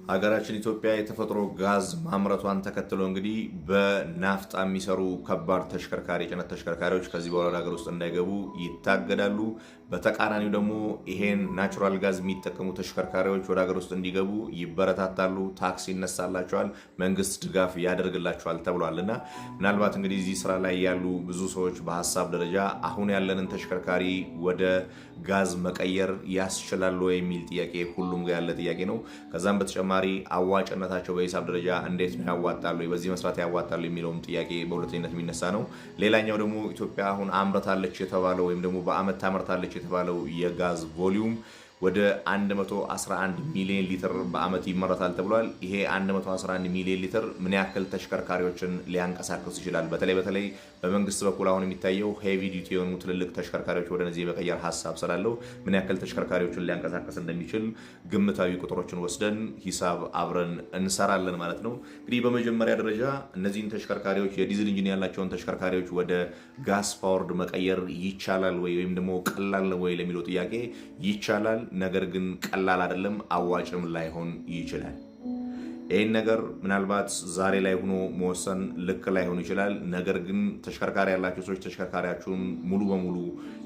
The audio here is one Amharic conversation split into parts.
ሀገራችን ኢትዮጵያ የተፈጥሮ ጋዝ ማምረቷን ተከትሎ እንግዲህ በናፍጣ የሚሰሩ ከባድ ተሽከርካሪ ጭነት ተሽከርካሪዎች ከዚህ በኋላ ወደ ሀገር ውስጥ እንዳይገቡ ይታገዳሉ። በተቃራኒው ደግሞ ይሄን ናቹራል ጋዝ የሚጠቀሙ ተሽከርካሪዎች ወደ ሀገር ውስጥ እንዲገቡ ይበረታታሉ፣ ታክስ ይነሳላቸዋል፣ መንግስት ድጋፍ ያደርግላቸዋል ተብሏል። እና ምናልባት እንግዲህ እዚህ ስራ ላይ ያሉ ብዙ ሰዎች በሀሳብ ደረጃ አሁን ያለንን ተሽከርካሪ ወደ ጋዝ መቀየር ያስችላሉ የሚል ጥያቄ ሁሉም ጋር ያለ ጥያቄ ነው። ከዛም በተጨማሪ አዋጭነታቸው በሂሳብ ደረጃ እንዴት ነው ያዋጣሉ፣ በዚህ መስራት ያዋጣሉ የሚለውም ጥያቄ በሁለተኝነት የሚነሳ ነው። ሌላኛው ደግሞ ኢትዮጵያ አሁን አምርታለች የተባለው ወይም ደግሞ በአመት ታመርታለች የተባለው የጋዝ ቮሊዩም ወደ 111 ሚሊዮን ሊትር በአመት ይመረታል ተብሏል። ይሄ 111 ሚሊዮን ሊትር ምን ያክል ተሽከርካሪዎችን ሊያንቀሳቅስ ይችላል? በተለይ በመንግስት በኩል አሁን የሚታየው ሄቪ ዲዩቲ የሆኑ ትልልቅ ተሽከርካሪዎች ወደ እነዚህ የመቀየር ሀሳብ ስላለው ምን ያክል ተሽከርካሪዎችን ሊያንቀሳቅስ እንደሚችል ግምታዊ ቁጥሮችን ወስደን ሂሳብ አብረን እንሰራለን ማለት ነው። እንግዲህ በመጀመሪያ ደረጃ እነዚህን ተሽከርካሪዎች የዲዝል ኢንጂን ያላቸውን ተሽከርካሪዎች ወደ ጋስ ፓወርድ መቀየር ይቻላል ወይም ደግሞ ቀላል ወይ ለሚለው ጥያቄ ይቻላል። ነገር ግን ቀላል አይደለም፣ አዋጭም ላይሆን ይችላል። ይህን ነገር ምናልባት ዛሬ ላይ ሆኖ መወሰን ልክ ላይሆን ይችላል። ነገር ግን ተሽከርካሪ ያላቸው ሰዎች ተሽከርካሪያችሁን ሙሉ በሙሉ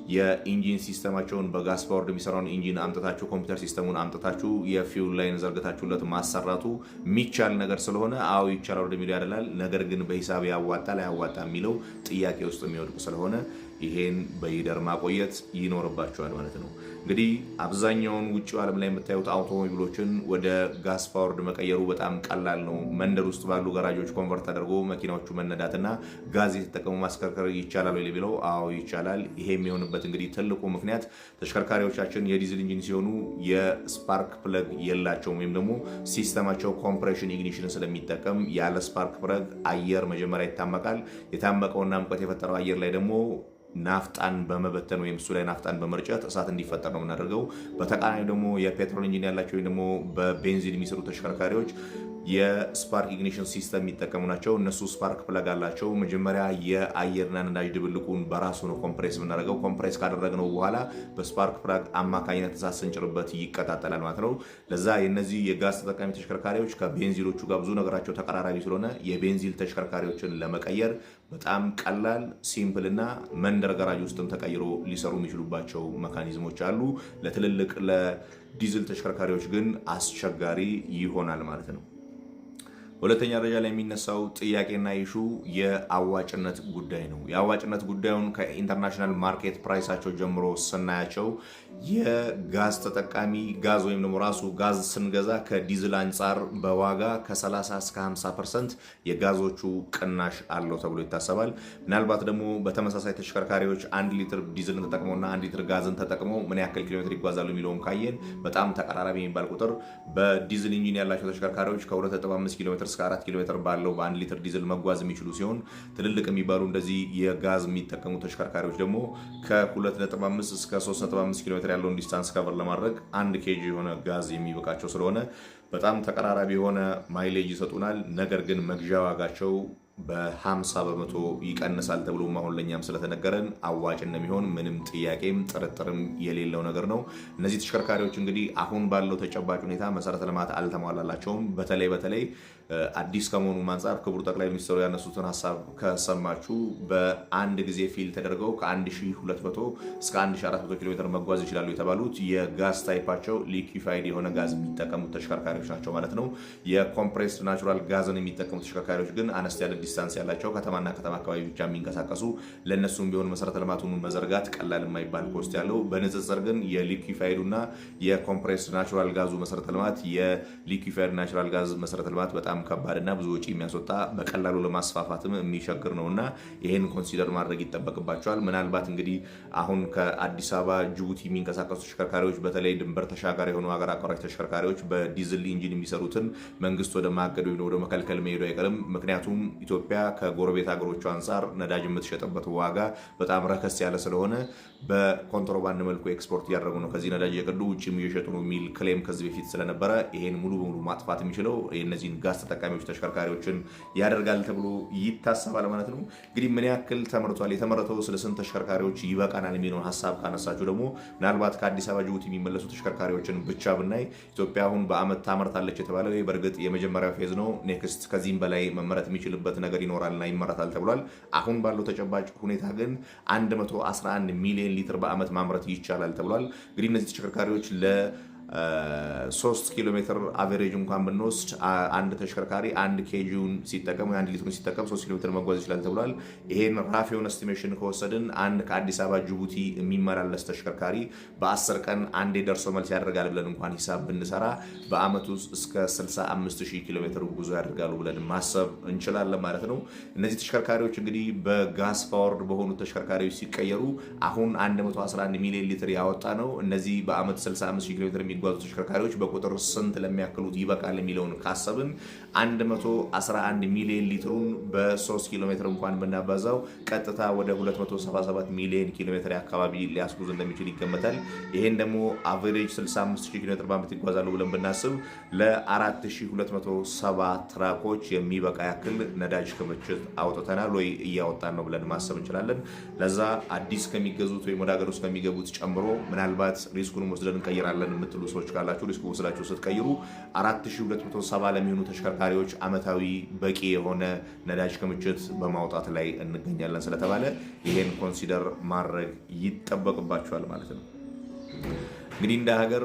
የኢንጂን ሲስተማቸውን በጋስ ፓወርድ የሚሰራውን ኢንጂን አምጥታችሁ ኮምፒውተር ሲስተሙን አምጥታችሁ የፊውል ላይን ዘርግታችሁለት ማሰራቱ የሚቻል ነገር ስለሆነ አዎ ይቻላል ወደሚለው ያደላል። ነገር ግን በሂሳብ ያዋጣል አያዋጣ የሚለው ጥያቄ ውስጥ የሚወድቁ ስለሆነ ይሄን በይደር ማቆየት ይኖርባቸዋል ማለት ነው። እንግዲህ አብዛኛውን ውጭው ዓለም ላይ የምታዩት አውቶሞቢሎችን ወደ ጋስ ፓወርድ መቀየሩ በጣም ቀላል ነው። መንደር ውስጥ ባሉ ጋራጆች ኮንቨርት ተደርጎ መኪናዎቹ መነዳትና ጋዝ የተጠቀሙ ማስከርከር ይቻላል ወይ የሚለው አዎ ይቻላል። ይሄ የሚሆንበት እንግዲህ ትልቁ ምክንያት ተሽከርካሪዎቻችን የዲዝል ኢንጂን ሲሆኑ የስፓርክ ፕለግ የላቸውም ወይም ደግሞ ሲስተማቸው ኮምፕሬሽን ኢግኒሽን ስለሚጠቀም ያለ ስፓርክ ፕለግ አየር መጀመሪያ ይታመቃል። የታመቀውና ሙቀት የፈጠረው አየር ላይ ደግሞ ናፍጣን በመበተን ወይም እሱ ላይ ናፍጣን በመርጨት እሳት እንዲፈጠር ነው የምናደርገው። በተቃራኒ ደግሞ የፔትሮል ኢንጂን ያላቸው ወይም ደግሞ በቤንዚን የሚሰሩ ተሽከርካሪዎች የስፓርክ ኢግኒሽን ሲስተም የሚጠቀሙ ናቸው። እነሱ ስፓርክ ፕለግ አላቸው። መጀመሪያ የአየርና ነዳጅ ድብልቁን በራሱ ነው ኮምፕሬስ የምናደርገው። ኮምፕሬስ ካደረግነው በኋላ በስፓርክ ፕለግ አማካኝነት እሳት ስንጭርበት ይቀጣጠላል ማለት ነው። ለዛ የነዚህ የጋዝ ተጠቃሚ ተሽከርካሪዎች ከቤንዚሎቹ ጋር ብዙ ነገራቸው ተቀራራቢ ስለሆነ የቤንዚል ተሽከርካሪዎችን ለመቀየር በጣም ቀላል ሲምፕል እና መንደር ጋራጅ ውስጥም ተቀይሮ ሊሰሩ የሚችሉባቸው መካኒዝሞች አሉ። ለትልልቅ ለዲዝል ተሽከርካሪዎች ግን አስቸጋሪ ይሆናል ማለት ነው። ሁለተኛ ደረጃ ላይ የሚነሳው ጥያቄና ኢሹ የአዋጭነት ጉዳይ ነው። የአዋጭነት ጉዳዩን ከኢንተርናሽናል ማርኬት ፕራይሳቸው ጀምሮ ስናያቸው የጋዝ ተጠቃሚ ጋዝ ወይም ደግሞ ራሱ ጋዝ ስንገዛ ከዲዝል አንጻር በዋጋ ከ30 እስከ 50% የጋዞቹ ቅናሽ አለው ተብሎ ይታሰባል። ምናልባት ደግሞ በተመሳሳይ ተሽከርካሪዎች 1 ሊትር ዲዝልን ተጠቅመውና 1 ሊትር ጋዝን ተጠቅመው ምን ያክል ኪሎ ሜትር ይጓዛሉ የሚለውን ካየን በጣም ተቀራራቢ የሚባል ቁጥር በዲዝል ኢንጂን ያላቸው ተሽከርካሪዎች ከ2.5 ኪሎ ሜትር እስከ 4 ኪሎ ሜትር ባለው በ1 ሊትር ዲዝል መጓዝ የሚችሉ ሲሆን ትልልቅ የሚባሉ እንደዚህ የጋዝ የሚጠቀሙ ተሽከርካሪዎች ደግሞ ከ2.5 እስከ 3.5 ኪሎ ሜትር ያለውን ዲስታንስ ከቨር ለማድረግ 1 ኬጂ የሆነ ጋዝ የሚበቃቸው ስለሆነ በጣም ተቀራራቢ የሆነ ማይሌጅ ይሰጡናል። ነገር ግን መግዣ ዋጋቸው በ50 በመቶ ይቀንሳል ተብሎ አሁን ለኛም ስለተነገረን አዋጭ እንደሚሆን ምንም ጥያቄም ጥርጥርም የሌለው ነገር ነው። እነዚህ ተሽከርካሪዎች እንግዲህ አሁን ባለው ተጨባጭ ሁኔታ መሰረተ ልማት አልተሟላላቸውም። በተለይ አዲስ ከመሆኑ አንጻር ክቡር ጠቅላይ ሚኒስትሩ ያነሱትን ሀሳብ ከሰማችሁ በአንድ ጊዜ ፊል ተደርገው ከ1200 እስከ 1400 ኪሎ ሜትር መጓዝ ይችላሉ የተባሉት የጋዝ ታይፓቸው ሊኩፋይድ የሆነ ጋዝ የሚጠቀሙት ተሽከርካሪዎች ናቸው ማለት ነው። የኮምፕሬስድ ናቹራል ጋዝን የሚጠቀሙ ተሽከርካሪዎች ግን አነስ ያለ ዲስታንስ ያላቸው ከተማና ከተማ አካባቢ ብቻ የሚንቀሳቀሱ ለነሱም ቢሆን መሰረተ ልማቱን መዘርጋት ቀላል የማይባል ኮስት ያለው። በንጽጽር ግን የሊኩፋይዱና የኮምፕሬስድ ናቹራል ጋዙ መሰረተ ልማት የሊኩፋይድ ናቹራል ጋዝ መሰረተ ልማት በጣም ከባድና ብዙ ወጪ የሚያስወጣ በቀላሉ ለማስፋፋትም የሚቸግር ነውና ይሄን ኮንሲደር ማድረግ ይጠበቅባቸዋል። ምናልባት እንግዲህ አሁን ከአዲስ አበባ ጅቡቲ የሚንቀሳቀሱ ተሽከርካሪዎች በተለይ ድንበር ተሻጋሪ የሆኑ ሀገር አቋራጭ ተሽከርካሪዎች በዲዝል ኢንጂን የሚሰሩትን መንግስት ወደ ማገድ ወይም ወደ መከልከል መሄዱ አይቀርም። ምክንያቱም ኢትዮጵያ ከጎረቤት ሀገሮቿ አንጻር ነዳጅ የምትሸጥበት ዋጋ በጣም ረከስ ያለ ስለሆነ በኮንትሮባንድ መልኩ ኤክስፖርት እያደረጉ ነው፣ ከዚህ ነዳጅ የቀዱ ውጭም እየሸጡ ነው የሚል ክሌም ከዚህ በፊት ስለነበረ ይሄን ሙሉ በሙሉ ማጥፋት የሚችለው የእነዚህን ጋዝ ተጠቃሚዎች ተሽከርካሪዎችን ያደርጋል ተብሎ ይታሰባል ማለት ነው። እንግዲህ ምን ያክል ተመርቷል፣ የተመረተው ስለ ስንት ተሽከርካሪዎች ይበቃናል የሚለውን ሀሳብ ካነሳችሁ ደግሞ ምናልባት ከአዲስ አበባ ጅቡቲ የሚመለሱ ተሽከርካሪዎችን ብቻ ብናይ ኢትዮጵያ አሁን በአመት ታመርታለች የተባለው በእርግጥ የመጀመሪያው ፌዝ ነው። ኔክስት ከዚህም በላይ መመረት የሚችልበት ነገር ይኖራልና ይመረታል ተብሏል። አሁን ባለው ተጨባጭ ሁኔታ ግን 111 ሚሊዮን ሊትር በአመት ማምረት ይቻላል ተብሏል። እንግዲህ እነዚህ ተሽከርካሪዎች ለ3 ኪሎ ሜትር አቨሬጅ እንኳን ብንወስድ አንድ ተሽከርካሪ 1 ኬጂውን ሲጠቀም ወይ 1 ሊትሩን ሲጠቀም 3 ኪሎ ሜትር መጓዝ ይችላል ተብሏል። ይሄን ራፍ የሆነ ኤስቲሜሽን ከወሰድን አንድ ከአዲስ አበባ ጅቡቲ የሚመላለስ ተሽከርካሪ በ10 ቀን አንዴ ደርሶ መልስ ያደርጋል ብለን እንኳን ሂሳብ ብንሰራ በአመት ውስጥ እስከ 65000 ኪሎ ሜትር ጉዞ ያደርጋሉ ብለን ማሰብ እንችላለን ማለት ነው። እነዚህ ተሽከርካሪዎች እንግዲህ በጋስ ፓወርድ በሆኑ ተሽከርካሪዎች ሲቀየሩ አሁን 111 ሚሊዮን ሊትር ያወጣ ነው። እነዚህ በአመት 65000 ኪሎ ሜትር የሚጓዙ ተሽከርካሪዎች በቁጥር ስንት ለሚያክሉት ይበቃል የሚለውን ካሰብን 111 ሚሊዮን ሊትሩን በ3 ኪሎ ሜትር እንኳን ብናባዛው ቀጥታ ወደ 277 ሚሊዮን ኪሎ ሜትር አካባቢ ሊያስጉዝ እንደሚችል ይገመታል። ይሄን ደግሞ አቨሬጅ 65000 ኪሎ ሜትር በአመት ይጓዛሉ ብለን ብናስብ ለ4270 ትራኮች የሚበቃ ያክል ነዳጅ ክምችት አውጥተናል ወይ እያወጣን ነው ብለን ማሰብ እንችላለን። ለዛ አዲስ ከሚገዙት ወይም ወደ ሀገር ውስጥ ከሚገቡት ጨምሮ ምናልባት ሪስኩን ወስደን እንቀይራለን የምትሉ ሰዎች ካላችሁ ሪስኩ ወስዳችሁ ስትቀይሩ 4270 ለሚሆኑ ተሽከርካሪዎች አመታዊ በቂ የሆነ ነዳጅ ክምችት በማውጣት ላይ እንገኛለን ስለተባለ ይሄን ኮንሲደር ማድረግ ይጠበቅባቸዋል ማለት ነው። እንግዲህ እንደ ሀገር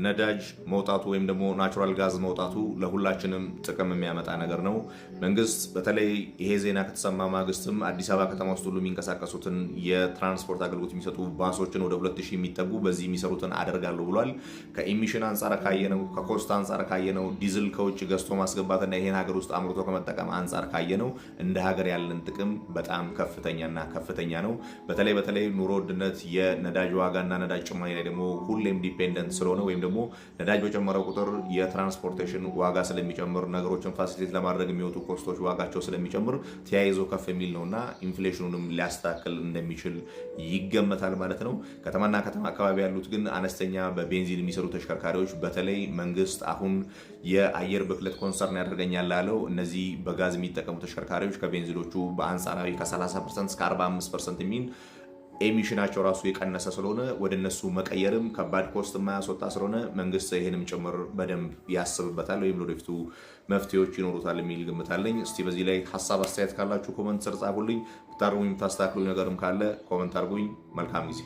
ነዳጅ መውጣቱ ወይም ደግሞ ናቹራል ጋዝ መውጣቱ ለሁላችንም ጥቅም የሚያመጣ ነገር ነው። መንግስት በተለይ ይሄ ዜና ከተሰማ ማግስትም አዲስ አበባ ከተማ ውስጥ ሁሉ የሚንቀሳቀሱትን የትራንስፖርት አገልግሎት የሚሰጡ ባሶችን ወደ 2000 የሚጠጉ በዚህ የሚሰሩትን አደርጋለሁ ብሏል። ከኢሚሽን አንጻር ካየነው፣ ከኮስት አንጻር ካየነው፣ ዲዝል ከውጭ ገዝቶ ማስገባትና ይሄን ሀገር ውስጥ አምርቶ ከመጠቀም አንጻር ካየነው እንደ ሀገር ያለን ጥቅም በጣም ከፍተኛ ነው። በተለይ ኑሮ ውድነት የነዳጅ ዋጋና ነዳጅ ጭማሪ ላይ ደግሞ ሁሌም ዲፔንደንት ስለሆነ ወይም ደግሞ ነዳጅ በጨመረ ቁጥር የትራንስፖርቴሽን ዋጋ ስለሚጨምር ነገሮችን ፋሲሊቴት ለማድረግ የሚወጡ ኮስቶች ዋጋቸው ስለሚጨምር ተያይዞ ከፍ የሚል ነውና ኢንፍሌሽኑንም ሊያስተካክል እንደሚችል ይገመታል ማለት ነው። ከተማና ከተማ አካባቢ ያሉት ግን አነስተኛ በቤንዚን የሚሰሩ ተሽከርካሪዎች በተለይ መንግስት አሁን የአየር ብክለት ኮንሰርን ያደርገኛል ላለው እነዚህ በጋዝ የሚጠቀሙ ተሽከርካሪዎች ከቤንዚሎቹ በአንጻራዊ ከ30% እስከ 45% የሚል ኤሚሽናቸው ራሱ የቀነሰ ስለሆነ ወደ እነሱ መቀየርም ከባድ ኮስት የማያስወጣ ስለሆነ መንግስት ይሄንም ጭምር በደንብ ያስብበታል ወይም ለወደፊቱ መፍትሄዎች ይኖሩታል የሚል ግምት አለኝ። እስቲ በዚህ ላይ ሀሳብ አስተያየት ካላችሁ ኮመንት ስር ጻፉልኝ። ብታርሙኝ የምታስተካክሉኝ ነገርም ካለ ኮመንት አድርጉኝ። መልካም ጊዜ